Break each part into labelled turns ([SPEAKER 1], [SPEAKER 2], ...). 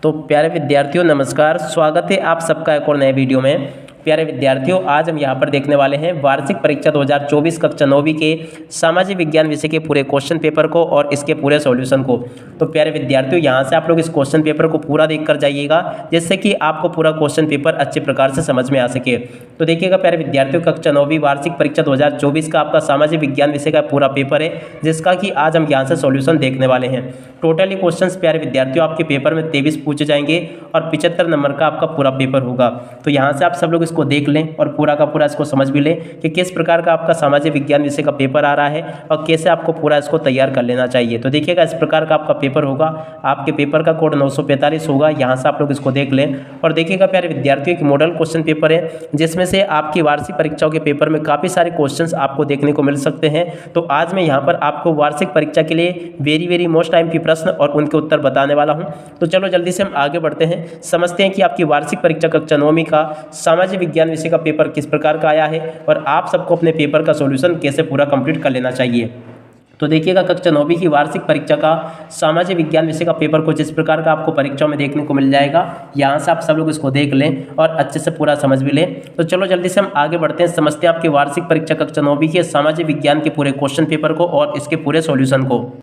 [SPEAKER 1] तो प्यारे विद्यार्थियों नमस्कार, स्वागत है आप सबका एक और नए वीडियो में। प्यारे विद्यार्थियों, आज हम यहाँ पर देखने वाले हैं वार्षिक परीक्षा 2024 कक्षा 9वीं के सामाजिक विज्ञान विषय के पूरे क्वेश्चन पेपर को और इसके पूरे सॉल्यूशन को। तो प्यारे विद्यार्थियों, यहाँ से आप लोग इस क्वेश्चन पेपर को पूरा देखकर जाइएगा, जिससे कि आपको पूरा क्वेश्चन पेपर अच्छे प्रकार से समझ में आ सके। तो देखिएगा प्यारे विद्यार्थियों, कक्षा 9वीं वार्षिक परीक्षा 2024 का आपका सामाजिक विज्ञान विषय का पूरा पेपर है, जिसका कि आज हम यहाँ से सॉल्यूशन देखने वाले हैं। टोटली क्वेश्चंस प्यारे विद्यार्थियों आपके पेपर में 23 पूछे जाएंगे और 75 नंबर का आपका पूरा पेपर होगा। तो यहाँ से आप सब लोग इसको देख लें और पूरा का पूरा इसको समझ भी लें कि किस प्रकार का आपका सामाजिक विज्ञान विषय का पेपर आ रहा है और कैसे आपको पूरा इसको तैयार कर लेना चाहिए। तो देखिएगा इस प्रकार का आपका पेपर होगा, आपके पेपर का कोड 945 होगा। यहाँ से आप लोग इसको देख लें और देखिएगा प्यारे विद्यार्थियों एक मॉडल क्वेश्चन पेपर है, जिसमें से आपकी वार्षिक परीक्षाओं के पेपर में काफ़ी सारे क्वेश्चंस आपको देखने को मिल सकते हैं। तो आज मैं यहाँ पर आपको वार्षिक परीक्षा के लिए वेरी मोस्ट टाइम की प्रश्न और उनके उत्तर बताने वाला हूँ। तो चलो जल्दी से हम आगे बढ़ते हैं, समझते हैं कि आपकी वार्षिक परीक्षा कक्षा 9वीं का सामाजिक विज्ञान विषय का पेपर किस प्रकार का आया है और आप सबको अपने पेपर का सॉल्यूशन कैसे पूरा कंप्लीट कर लेना चाहिए। तो देखिएगा कक्षा 9वीं की वार्षिक परीक्षा का सामाजिक विज्ञान विषय का पेपर को जिस प्रकार का आपको परीक्षाओं में देखने को मिल जाएगा, यहाँ से आप सब लोग इसको देख लें और अच्छे से पूरा समझ भी लें। तो चलो जल्दी से हम आगे बढ़ते हैं, समझते हैं आपकी वार्षिक परीक्षा कक्षा 9वीं के सामाजिक विज्ञान के पूरे क्वेश्चन पेपर को और इसके पूरे सॉल्यूशन को।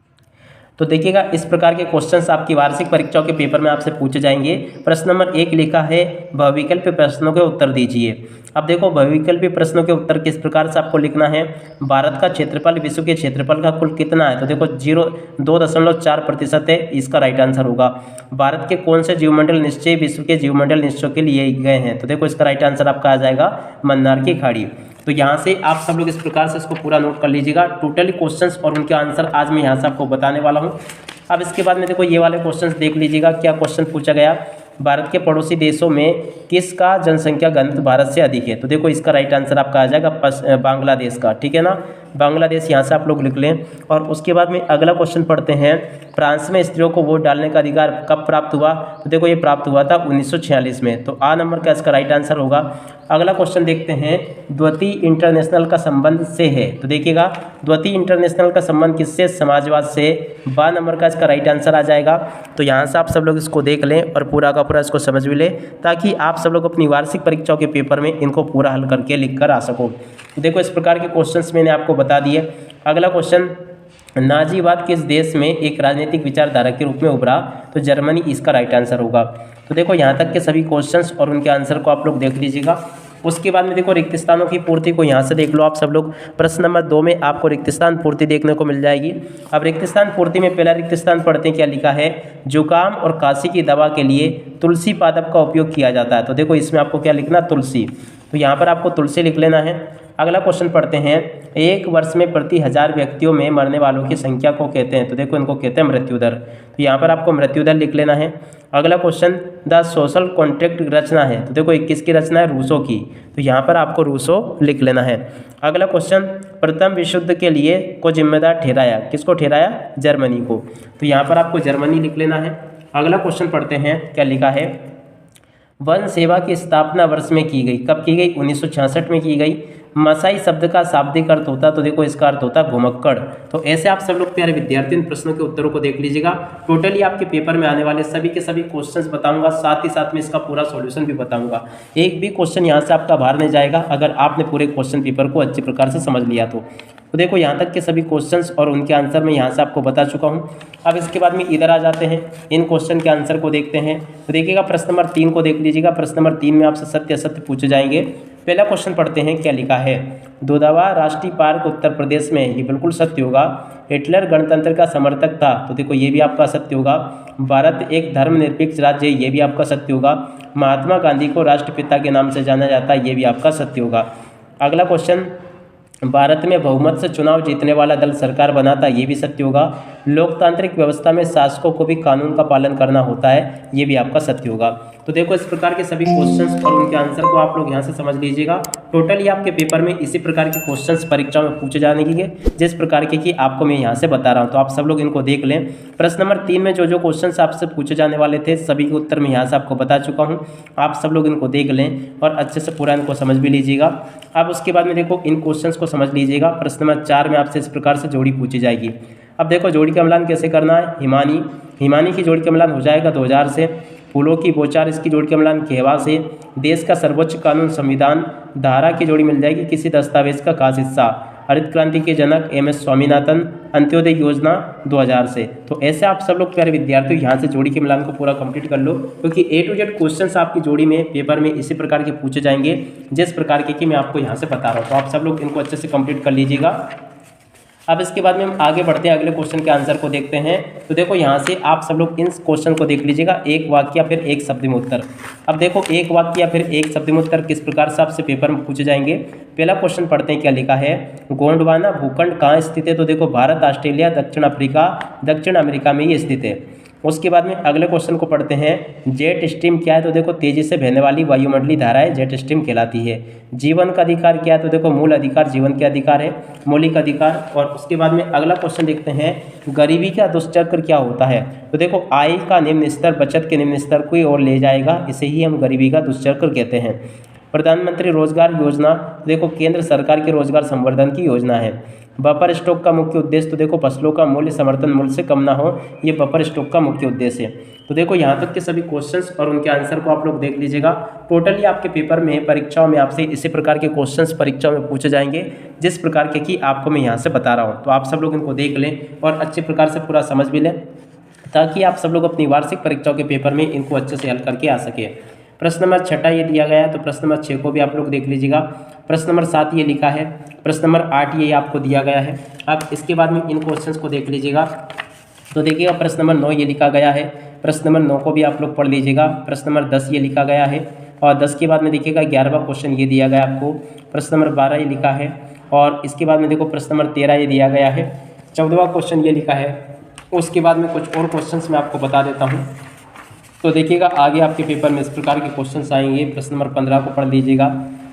[SPEAKER 1] तो देखिएगा इस प्रकार के क्वेश्चंस आपकी वार्षिक परीक्षाओं के पेपर में आपसे पूछे जाएंगे। प्रश्न नंबर 1 लिखा है बहुविकल्पीय प्रश्नों के उत्तर दीजिए। अब देखो बहुविकल्पीय प्रश्नों के उत्तर किस प्रकार से आपको लिखना है। भारत का क्षेत्रफल विश्व के क्षेत्रफल का कुल कितना है, तो देखो 2.4% है, इसका राइट आंसर होगा। भारत के कौन से जीवमंडल निश्चय विश्व के जीवमंडल निश्चयों के लिए गए हैं, तो देखो इसका राइट आंसर आपका आ जाएगा मन्नार की खाड़ी। तो यहाँ से आप सब लोग इस प्रकार से इसको पूरा नोट कर लीजिएगा। टोटली क्वेश्चंस और उनके आंसर आज मैं यहाँ से आपको बताने वाला हूँ। अब इसके बाद में देखो ये वाले क्वेश्चंस देख लीजिएगा, क्या क्वेश्चन पूछा गया। भारत के पड़ोसी देशों में किसका जनसंख्या घनत्व भारत से अधिक है, तो देखो इसका राइट आंसर आपका आ जाएगा बांग्लादेश का, ठीक है ना, बांग्लादेश यहाँ से आप लोग लिख लें। और उसके बाद में अगला क्वेश्चन पढ़ते हैं, फ्रांस में स्त्रियों को वोट डालने का अधिकार कब प्राप्त हुआ, तो देखो ये प्राप्त हुआ था 1946 में। तो आ नंबर का इसका राइट आंसर होगा। अगला क्वेश्चन देखते हैं, द्वितीय इंटरनेशनल का संबंध से है, तो देखिएगा द्वितीय इंटरनेशनल का संबंध किससे, समाजवाद से। बा नंबर का इसका राइट आंसर आ जाएगा। तो यहाँ से आप सब लोग इसको देख लें और पूरा का पूरा इसको समझ भी लें, ताकि आप सब लोग अपनी वार्षिक परीक्षाओं के पेपर में इनको पूरा हल करके लिख कर आ सको। देखो इस प्रकार के क्वेश्चंस मैंने आपको बता दिए। अगला क्वेश्चन, नाजीवाद किस देश में एक राजनीतिक विचारधारा के रूप में उभरा, तो जर्मनी इसका राइट आंसर होगा। तो देखो यहाँ तक के सभी क्वेश्चंस और उनके आंसर को आप लोग देख लीजिएगा। उसके बाद में देखो रिक्त स्थानों की पूर्ति को यहाँ से देख लो आप सब लोग। प्रश्न नंबर 2 में आपको रिक्त स्थान पूर्ति देखने को मिल जाएगी। अब रिक्त स्थान पूर्ति में पहला रिक्त स्थान पढ़ते हैं, क्या लिखा है, जुकाम और खांसी की दवा के लिए तुलसी पादप का उपयोग किया जाता है। तो देखो इसमें आपको क्या लिखना, तुलसी। तो यहाँ पर आपको तुलसी लिख लेना है। अगला क्वेश्चन पढ़ते हैं, एक वर्ष में प्रति 1000 व्यक्तियों में मरने वालों की संख्या को कहते हैं, तो देखो इनको कहते हैं मृत्यु दर। तो यहाँ पर आपको मृत्यु दर लिख लेना है। अगला क्वेश्चन, द सोशल कॉन्ट्रैक्ट रचना है, तो देखो किसकी रचना है, रूसो की। तो यहाँ पर आपको रूसो लिख लेना है। अगला क्वेश्चन, प्रथम विश्व युद्ध के लिए को जिम्मेदार ठहराया, किसको ठहराया, जर्मनी को। तो यहाँ पर आपको जर्मनी लिख लेना है। अगला क्वेश्चन पढ़ते हैं, क्या लिखा है, वन सेवा की स्थापना वर्ष में की गई, कब की गई, 1966 में की गई। मसाई शब्द का शाब्दिक अर्थ होता, तो देखो इसका अर्थ होता घुमक्कड़। तो ऐसे आप सब लोग प्यारे विद्यार्थी इन प्रश्नों के उत्तरों को देख लीजिएगा। टोटली आपके पेपर में आने वाले सभी के सभी क्वेश्चंस बताऊंगा, साथ ही साथ में इसका पूरा सॉल्यूशन भी बताऊंगा। एक भी क्वेश्चन यहाँ से आपका बाहर नहीं जाएगा अगर आपने पूरे क्वेश्चन पेपर को अच्छी प्रकार से समझ लिया तो देखो यहाँ तक के सभी क्वेश्चंस और उनके आंसर मैं यहाँ से आपको बता चुका हूँ। अब इसके बाद में इधर आ जाते हैं, इन क्वेश्चन के आंसर को देखते हैं। तो देखिएगा प्रश्न नंबर 3 को देख लीजिएगा। प्रश्न नंबर 3 में आपसे सत्य असत्य पूछे जाएंगे। पहला क्वेश्चन पढ़ते हैं, क्या लिखा है, दुधावा राष्ट्रीय पार्क उत्तर प्रदेश में है, ये बिल्कुल सत्य होगा। हिटलर गणतंत्र का समर्थक था, तो देखो ये भी आपका सत्य होगा। भारत एक धर्मनिरपेक्ष राज्य है, ये भी आपका सत्य होगा। महात्मा गांधी को राष्ट्रपिता के नाम से जाना जाता है, ये भी आपका सत्य होगा। अगला क्वेश्चन, भारत में बहुमत से चुनाव जीतने वाला दल सरकार बनाता है, ये भी सत्य होगा। लोकतांत्रिक व्यवस्था में शासकों को भी कानून का पालन करना होता है, ये भी आपका सत्य होगा। तो देखो इस प्रकार के सभी क्वेश्चंस और उनके आंसर को आप लोग यहाँ से समझ लीजिएगा। टोटली आपके पेपर में इसी प्रकार के क्वेश्चंस परीक्षा में पूछे जाने के जिस प्रकार के कि आपको मैं यहाँ से बता रहा हूँ, तो आप सब लोग इनको देख लें। प्रश्न नंबर 3 में जो क्वेश्चंस आपसे पूछे जाने वाले थे सभी के उत्तर मैं यहाँ से आपको बता चुका हूँ। आप सब लोग इनको देख लें और अच्छे से पूरा इनको समझ भी लीजिएगा। अब उसके बाद में देखो इन क्वेश्चंस को समझ लीजिएगा। प्रश्न नंबर 4 में आपसे इस प्रकार से जोड़ी पूछी जाएगी। अब देखो जोड़ी का मिलान कैसे करना है। हिमानी की जोड़ी का मिलान हो जाएगा 2000 से। फूलों की बौछार, इसकी जोड़ी का मिलान कहवा से। देश का सर्वोच्च कानून संविधान धारा की जोड़ी मिल जाएगी किसी दस्तावेज का खास हिस्सा। हरित क्रांति के जनक MS स्वामीनाथन। अंत्योदय योजना 2000 से। तो ऐसे आप सब लोग प्यारे विद्यार्थियों यहाँ से जोड़ी के मिलान को पूरा कंप्लीट कर लो, क्योंकि A to Z क्वेश्चंस आपकी जोड़ी में पेपर में इसी प्रकार के पूछे जाएंगे जिस प्रकार के कि मैं आपको यहाँ से बता रहा हूँ। तो आप सब लोग इनको अच्छे से कंप्लीट कर लीजिएगा। अब इसके बाद में हम आगे बढ़ते हैं, अगले क्वेश्चन के आंसर को देखते हैं। तो देखो यहाँ से आप सब लोग इन क्वेश्चन को देख लीजिएगा, एक वाक्य या फिर एक शब्द में उत्तर। अब देखो एक वाक्य या फिर एक शब्द में उत्तर किस प्रकार से आपसे पेपर में पूछे जाएंगे। पहला क्वेश्चन पढ़ते हैं, क्या लिखा है। गोंडवाना भूखंड कहाँ स्थित है। तो देखो भारत, ऑस्ट्रेलिया, दक्षिण अफ्रीका, दक्षिण अमेरिका में ये स्थित है। उसके बाद में अगले क्वेश्चन को पढ़ते हैं, जेट स्ट्रीम क्या है। तो देखो तेजी से बहने वाली वायुमंडलीय धाराएं जेट स्ट्रीम कहलाती है। जीवन का अधिकार क्या है। तो देखो मूल अधिकार जीवन के अधिकार है, मौलिक अधिकार। और उसके बाद में अगला क्वेश्चन देखते हैं, गरीबी का दुष्चक्र क्या होता है। तो देखो आय का निम्न स्तर बचत के निम्न स्तर की ओर ले जाएगा, इसे ही हम गरीबी का दुष्चक्र कहते हैं। प्रधानमंत्री रोजगार योजना, देखो केंद्र सरकार के रोजगार संवर्धन की योजना है। बफर स्टॉक का मुख्य उद्देश्य, तो देखो फसलों का मूल्य समर्थन मूल्य से कम ना हो, ये बफर स्टॉक का मुख्य उद्देश्य है। तो देखो यहाँ तक के सभी क्वेश्चंस और उनके आंसर को आप लोग देख लीजिएगा। टोटली आपके पेपर में परीक्षाओं में आपसे इसी प्रकार के क्वेश्चंस परीक्षाओं में पूछे जाएंगे जिस प्रकार के कि आपको मैं यहाँ से बता रहा हूँ। तो आप सब लोग इनको देख लें और अच्छे प्रकार से पूरा समझ भी लें, ताकि आप सब लोग अपनी वार्षिक परीक्षाओं के पेपर में इनको अच्छे से हल करके आ सके। प्रश्न नंबर 6 ये दिया गया है, तो प्रश्न नंबर 6 को भी आप लोग देख लीजिएगा। प्रश्न नंबर 7 ये लिखा है। प्रश्न नंबर 8 ये आपको दिया गया है। अब इसके बाद में इन क्वेश्चंस को देख लीजिएगा। तो देखिएगा प्रश्न नंबर 9 ये लिखा गया है। प्रश्न नंबर 9 को भी आप लोग पढ़ लीजिएगा। प्रश्न नंबर 10 ये लिखा गया है। और 10 के बाद में देखिएगा 11वां क्वेश्चन ये दिया गया आपको। प्रश्न नंबर 12 ये लिखा है। और इसके बाद में देखो प्रश्न नंबर 13 ये दिया गया है। 14वां क्वेश्चन ये लिखा है। उसके बाद में कुछ और क्वेश्चंस मैं आपको बता देता हूँ। तो देखिएगा आगे आपके पेपर में इस प्रकार के क्वेश्चंस आएंगे। प्रश्न नंबर 15 को पढ़ लीजिएगा।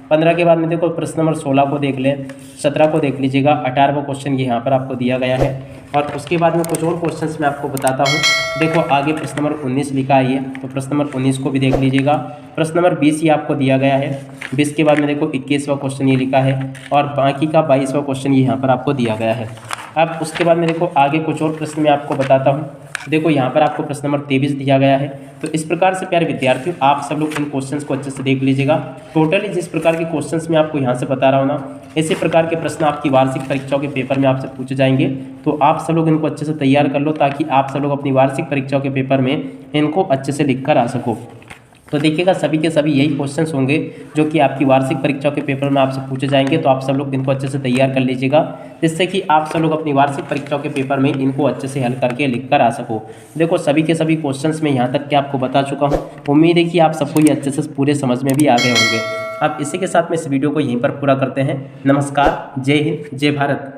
[SPEAKER 1] 15 के बाद में देखो प्रश्न नंबर 16 को देख लें, 17 को देख लीजिएगा। 18वां क्वेश्चन ये यहाँ पर आपको दिया गया है। और उसके बाद में कुछ और क्वेश्चंस मैं आपको बताता हूँ। देखो आगे प्रश्न नंबर 19 लिखा है ये, तो प्रश्न नंबर 19 को भी देख लीजिएगा। प्रश्न नंबर 20 ये आपको दिया गया है। 20 के बाद में देखो 21वां क्वेश्चन ये लिखा है। और बाकी का 22वां क्वेश्चन ये यहाँ पर आपको दिया गया है। अब उसके बाद में देखो आगे कुछ और प्रश्न मैं आपको बताता हूँ। देखो यहाँ पर आपको प्रश्न नंबर 23 दिया गया है। तो इस प्रकार से प्यारे विद्यार्थियों आप सब लोग इन क्वेश्चंस को अच्छे से देख लीजिएगा। टोटली जिस प्रकार के क्वेश्चंस मैं आपको यहाँ से बता रहा हूँ ना, इसी प्रकार के प्रश्न आपकी वार्षिक परीक्षाओं के पेपर में आपसे पूछे जाएंगे। तो आप सब लोग इनको अच्छे से तैयार कर लो, ताकि आप सब लोग अपनी वार्षिक परीक्षाओं के पेपर में इनको अच्छे से लिख कर आ सको। तो देखिएगा सभी के सभी यही क्वेश्चंस होंगे जो कि आपकी वार्षिक परीक्षाओं के पेपर में आपसे पूछे जाएंगे। तो आप सब लोग इनको अच्छे से तैयार कर लीजिएगा, जिससे कि आप सब लोग अपनी वार्षिक परीक्षाओं के पेपर में इनको अच्छे से हल करके लिख कर आ सको। देखो सभी के सभी क्वेश्चंस में यहाँ तक कि आपको बता चुका हूँ। उम्मीद है कि आप सबको ये अच्छे से पूरे समझ में भी आ गए होंगे। अब इसी के साथ में इस वीडियो को यहीं पर पूरा करते हैं। नमस्कार, जय हिंद, जय भारत।